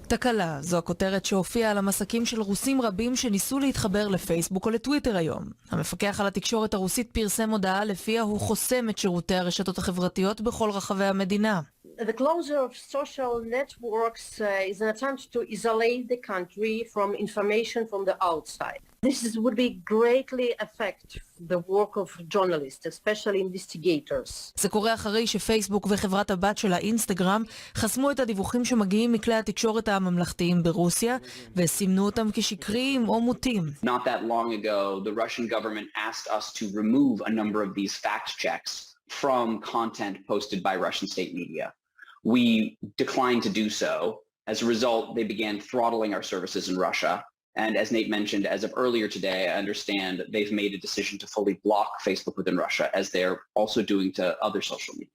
תקלה, זו הכותרת שהופיעה על המסקים של רוסים רבים שניסו להתחבר לפייסבוק או לטוויטר היום. המפקח על התקשורת הרוסית פרסם הודעה לפיה הוא חוסם את שירותי הרשתות החברתיות בכל רחבי המדינה. The closure of social networks is an attempt to isolate the country from information from the outside. This would be greatly affect the work of journalists, especially investigators. זה קורה אחרי שפייסבוק וחברת הבת של האינסטגרם חסמו את הדיווחים שמגיעים מכלי התקשורת הממלכתיים ברוסיה וסימנו אותם כשקריים או מוטים. Not that long ago, the Russian government asked us to remove a number of these fact checks from content posted by Russian state media. We declined to do so. As a result, they began throttling our services in Russia. And as Nate mentioned, as of earlier today, I understand they've made a decision to fully block Facebook within Russia, as they're also doing to other social media.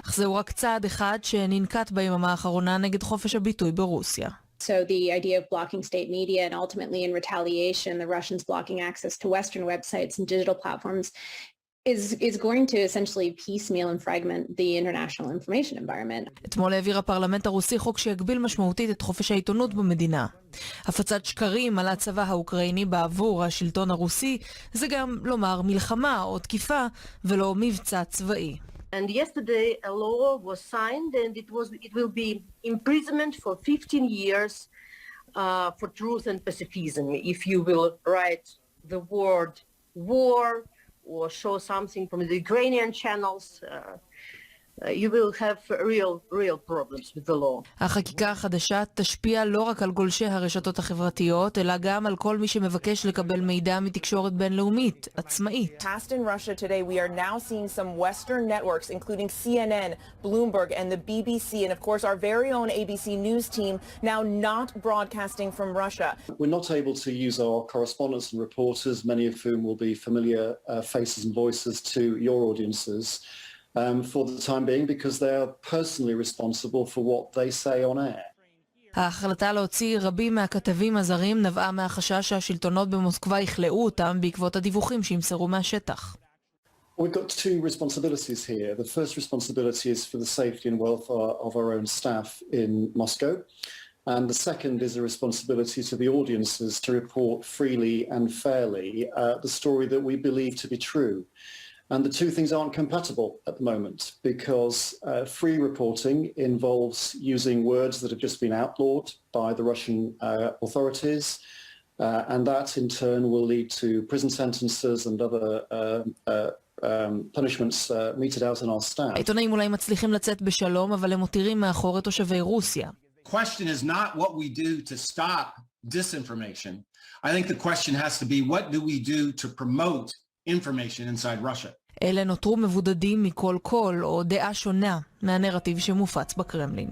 אך זהו רק צעד אחד שננקט ביממה האחרונה נגד חופש הביטוי ברוסיה. So the idea of blocking state media and ultimately in retaliation, the Russians blocking access to Western websites and digital platforms is going to essentially piecemeal and fragment the international information environment. אתמול העביר הפרלמנט הרוסי חוק שיגביל משמעותית את חופש העיתונות במדינה. הפצת שקרים על הצבא האוקראיני בעבור השלטון הרוסי זה גם לומר מלחמה או תקיפה ולא מבצע צבאי. And yesterday a law was signed and it will be imprisonment for 15 years for truth and pacifism if you will write the word war or show something from the Ukrainian channels, you will have real problems with the law. החקיקה החדשה תשפיע לא רק על גולשי הרשתות החברתיות, אלא גם על כל מי שמבקש לקבל מידע מתקשורת בינלאומית, עצמאית. Past in Russia today, we are now seeing some Western networks, including CNN, Bloomberg, and the BBC, and of course our very own ABC News team, now not broadcasting from Russia. We're not able to use our correspondents and reporters, many of whom will be familiar faces and voices to your audiences, for the time being, because they are personally responsible for what they say on air. ההחלטה להוציא רבים מהכתבים הזרים נבעה מהחשש שהשלטונות במוסקבה יכלאו אותם בעקבות הדיווחים שימסרו מהשטח. We've got two responsibilities here. The first responsibility is for the safety and welfare of our own staff in Moscow. And the second is a responsibility to the audiences to report freely and fairly the story that we believe to be true. And the two things aren't compatible at the moment because free reporting involves using words that have just been outlawed by the Russian authorities, and that in turn will lead to prison sentences and other punishments meted out on our staff. העיתונאים אולי מצליחים לצאת בשלום, אבל הם מותירים מאחור את תושבי רוסיה. Question is not what we do to stop disinformation. I think the question has to be what do we do to promote information inside Russia. אלה נותרו מבודדים מכל קול או דעה שונה מהנרטיב שמופץ בקרמלין.